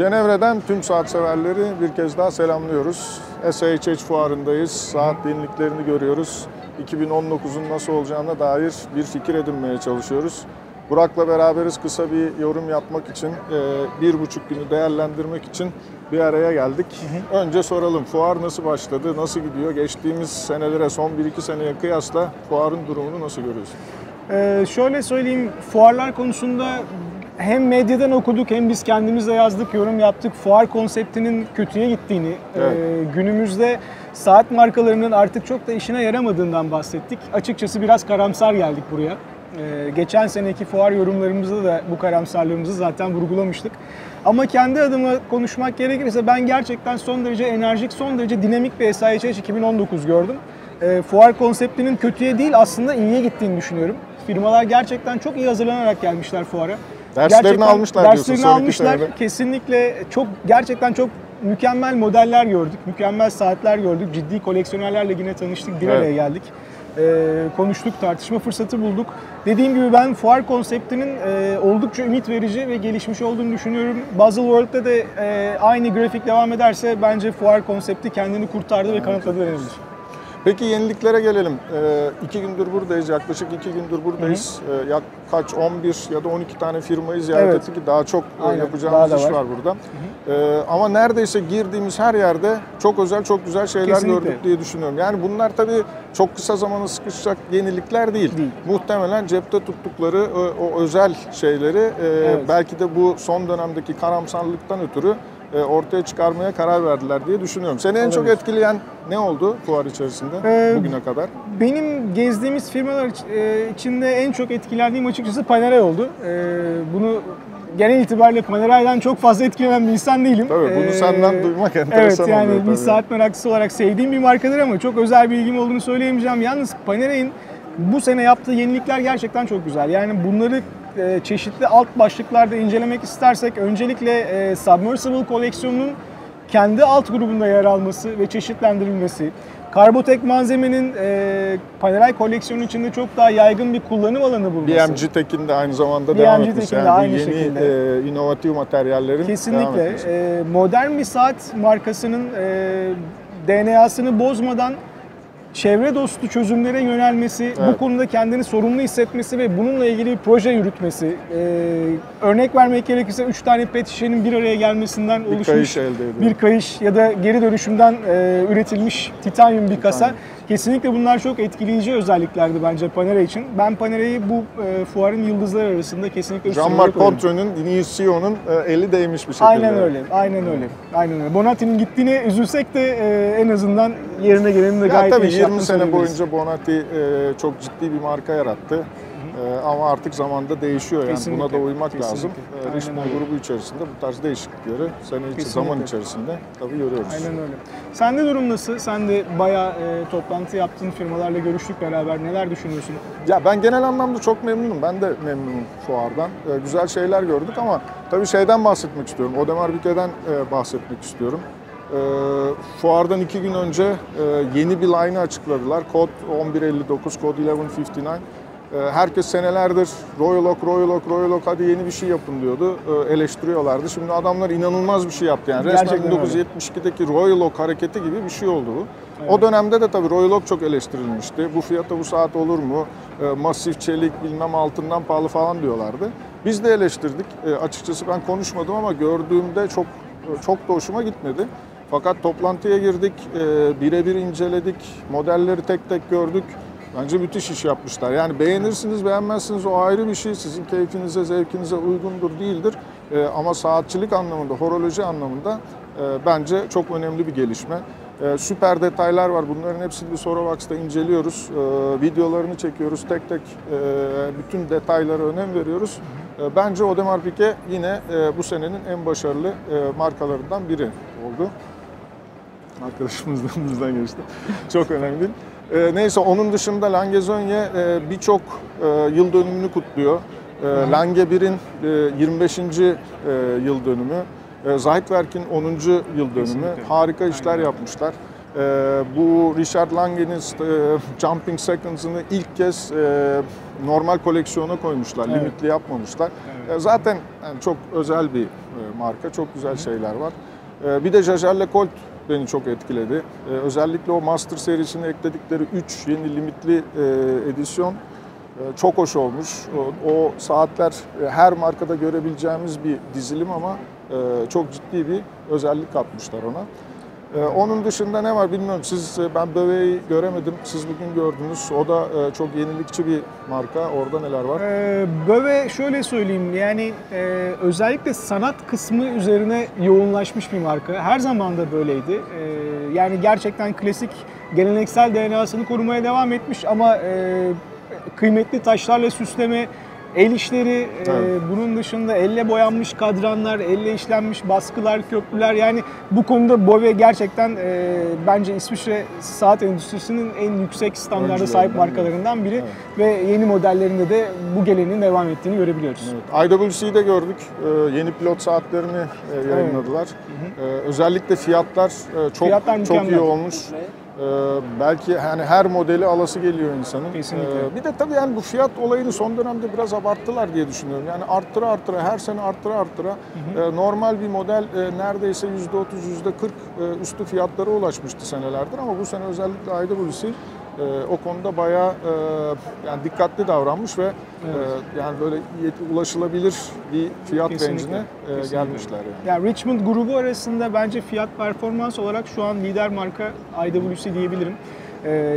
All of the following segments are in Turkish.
Cenevre'den tüm saat severleri bir kez daha selamlıyoruz. SIHH fuarındayız. Saat yeniliklerini görüyoruz. 2019'un nasıl olacağına dair bir fikir edinmeye çalışıyoruz. Burak'la beraberiz. Kısa bir yorum yapmak için, 1,5 günü değerlendirmek için bir araya geldik. Önce soralım, fuar nasıl başladı, nasıl gidiyor? Geçtiğimiz senelere, son 1-2 seneye kıyasla fuarın durumunu nasıl görüyorsun? Şöyle söyleyeyim, fuarlar konusunda hem medyadan okuduk hem biz kendimiz de yazdık, yorum yaptık. Fuar konseptinin kötüye gittiğini, evet. Günümüzde saat markalarının artık çok da işine yaramadığından bahsettik. Açıkçası biraz karamsar geldik buraya. Geçen seneki fuar yorumlarımızda da bu karamsarlığımızı zaten vurgulamıştık. Ama kendi adıma konuşmak gerekirse ben gerçekten son derece enerjik, son derece dinamik bir SIHH 2019 gördüm. Fuar konseptinin kötüye değil aslında iyiye gittiğini düşünüyorum. Firmalar gerçekten çok iyi hazırlanarak gelmişler fuara. Derslerini almışlar diyorsun. Derslerini almışlar. Kesinlikle gerçekten çok mükemmel modeller gördük. Mükemmel saatler gördük. Ciddi koleksiyonerlerle yine tanıştık. Bir araya geldik. Konuştuk, tartışma fırsatı bulduk. Dediğim gibi ben fuar konseptinin oldukça ümit verici ve gelişmiş olduğunu düşünüyorum. Baselworld'da da aynı grafik devam ederse bence fuar konsepti kendini kurtardı ve kanıtladı denilir. Peki yeniliklere gelelim. 2 gündür buradayız, yaklaşık 2 gündür buradayız. Kaç 11 ya da 12 tane firmayı ziyaret ettik ki daha çok yapacağımız iş var burada. Ama neredeyse girdiğimiz her yerde çok özel, çok güzel şeyler gördük diye düşünüyorum. Yani bunlar tabii çok kısa zamana sıkışacak yenilikler değil. Muhtemelen cepte tuttukları o özel şeyleri belki de bu son dönemdeki karamsarlıktan ötürü ortaya çıkarmaya karar verdiler diye düşünüyorum. Seni en çok etkileyen ne oldu fuar içerisinde bugüne kadar? Benim gezdiğimiz firmalar içinde en çok etkilendiğim açıkçası Panerai oldu. Bunu genel itibariyle Panerai'den çok fazla etkilenen bir insan değilim. Tabii bunu senden duymak enteresan oluyor. Evet yani bir saat meraklısı olarak sevdiğim bir markadır ama çok özel bir ilgim olduğunu söyleyemeyeceğim. Yalnız Panerai'nin bu sene yaptığı yenilikler gerçekten çok güzel. Yani bunları çeşitli alt başlıklarda incelemek istersek öncelikle Submersible koleksiyonunun kendi alt grubunda yer alması ve çeşitlendirilmesi, Carbotek malzemenin Panerai koleksiyonu içinde çok daha yaygın bir kullanım alanı bulması. BMG Tech'in de aynı zamanda devam etmesi. Yani aynı yeni şekilde. inovatif materyallerin kesinlikle devam etmesi. Modern bir saat markasının DNA'sını bozmadan çevre dostu çözümlere yönelmesi, bu konuda kendini sorumlu hissetmesi ve bununla ilgili bir proje yürütmesi. Örnek vermek gerekirse 3 tane pet şişenin bir araya gelmesinden oluşmuş bir kayış ya da geri dönüşümden üretilmiş titanyum bir kasa. Kesinlikle bunlar çok etkileyici özelliklerdi bence Panerai için. Ben Panerai'yi bu fuarın yıldızları arasında kesinlikle üstüne Jean-Marc Contre'nin, new CEO'nun eli değmiş bir şekilde. Aynen öyle, aynen öyle. Aynen öyle. Bonatti'nin gittiğine üzülsek de en azından yerine gelenin de gayet iyi. Tabii 20 sene boyunca Bonatti çok ciddi bir marka yarattı. Ama artık zamanda değişiyor yani kesinlikle, buna da uymak lazım. Richemont grubu içerisinde bu tarz değişiklikleri zaman içerisinde tabii görüyoruz. Aynen öyle. Sende durum nasıl? Sen de bayağı toplantı yaptığın firmalarla görüştük beraber. Neler düşünüyorsun? Ya ben genel anlamda çok memnunum. Ben de memnunum fuardan. Güzel şeyler gördük ama tabii şeyden bahsetmek istiyorum. Audemars Piguet'den bahsetmek istiyorum. Fuardan 2 gün önce yeni bir line'ı açıkladılar. Kod 1159, kod 1159. Herkes senelerdir Royal Oak hadi yeni bir şey yapın diyordu. Eleştiriyorlardı. Şimdi adamlar inanılmaz bir şey yaptı yani. Resmen 1972'deki Royal Oak hareketi gibi bir şey oldu bu. Evet. O dönemde de tabii Royal Oak çok eleştirilmişti. Bu fiyata bu saat olur mu? Masif çelik bilmem altından pahalı falan diyorlardı. Biz de eleştirdik. Açıkçası ben konuşmadım ama gördüğümde çok da hoşuma gitmedi. Fakat toplantıya girdik, birebir inceledik, modelleri tek tek gördük. Bence müthiş iş yapmışlar. Yani beğenirsiniz, beğenmezsiniz o ayrı bir şey. Sizin keyfinize, zevkinize uygundur, değildir. Ama saatçilik anlamında, horoloji anlamında bence çok önemli bir gelişme. Süper detaylar var. Bunların hepsini bir Sorovax'ta inceliyoruz. Videolarını çekiyoruz. Tek tek bütün detaylara önem veriyoruz. Bence Audemars Piguet yine bu senenin en başarılı markalarından biri oldu. Arkadaşımızdan geçti. Çok önemli değil. Neyse onun dışında Lange-Zogne birçok yıl dönümünü kutluyor. Lange 1'in 25. yıl dönümü, Zeitwerk'in 10. yıl dönümü. Harika işler yapmışlar. Bu Richard Lange'nin Jumping Seconds'ını ilk kez normal koleksiyona koymuşlar, limitli yapmamışlar. Zaten yani çok özel bir marka, çok güzel şeyler var. Bir de Jaeger LeCoultre beni çok etkiledi. Özellikle o Master serisine ekledikleri 3 yeni limitli edisyon çok hoş olmuş. O saatler her markada görebileceğimiz bir dizilim ama çok ciddi bir özellik katmışlar ona. Onun dışında ne var bilmiyorum. Ben Bovet'i göremedim. Siz bugün gördünüz. O da çok yenilikçi bir marka. Orada neler var? Bovet şöyle söyleyeyim yani özellikle sanat kısmı üzerine yoğunlaşmış bir marka. Her zaman da böyleydi. Yani gerçekten klasik geleneksel DNA'sını korumaya devam etmiş ama kıymetli taşlarla süsleme, el işleri, Evet. bunun dışında elle boyanmış kadranlar, elle işlenmiş baskılar, köprüler, yani bu konuda Bovet gerçekten bence İsviçre saat endüstrisinin en yüksek standarda sahip markalarından biri ve yeni modellerinde de bu geleneğin devam ettiğini görebiliyoruz. Evet. IWC'de gördük. Yeni pilot saatlerini yayınladılar. Özellikle fiyatlar çok iyi olmuş. Belki hani her modeli alası geliyor insanın. Kesinlikle. Bir de tabii yani bu fiyat olayını son dönemde biraz abarttılar diye düşünüyorum. Yani arttıra her sene arttıra normal bir model neredeyse %30, %40 üstü fiyatlara ulaşmıştı senelerdir ama bu sene özellikle IWC o konuda bayağı yani dikkatli davranmış ve yani böyle ulaşılabilir bir fiyat rencine gelmişler yani. Yani Richmond grubu arasında bence fiyat performans olarak şu an lider marka IWC diyebilirim.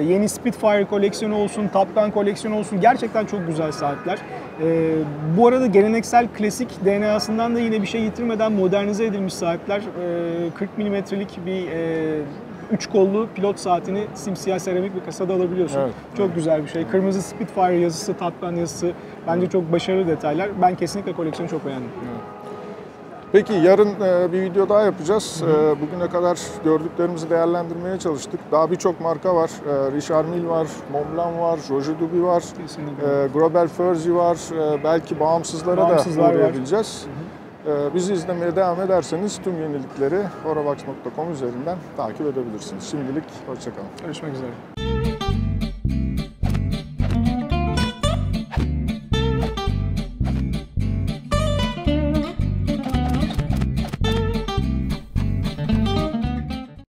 Yeni Spitfire koleksiyonu olsun, Top Gun koleksiyonu olsun gerçekten çok güzel saatler. Bu arada geleneksel klasik DNA'sından da yine bir şey yitirmeden modernize edilmiş saatler. 40 milimetrelik bir 3 kollu pilot saatini simsiyah seramik bir kasada alabiliyorsun. Evet, çok güzel bir şey. Kırmızı Spitfire yazısı, Top Gun yazısı bence çok başarılı detaylar. Ben kesinlikle koleksiyonu çok beğendim. Peki yarın bir video daha yapacağız. Bugüne kadar gördüklerimizi değerlendirmeye çalıştık. Daha birçok marka var. Richard Mille var, Montblanc var, Roger Dubuis var, Grobel Furzy var. Belki bağımsızlara da uğrayabileceğiz. Bizi izlemeye devam ederseniz tüm yenilikleri forabox.com üzerinden takip edebilirsiniz. Şimdilik hoşça kalın. Görüşmek üzere.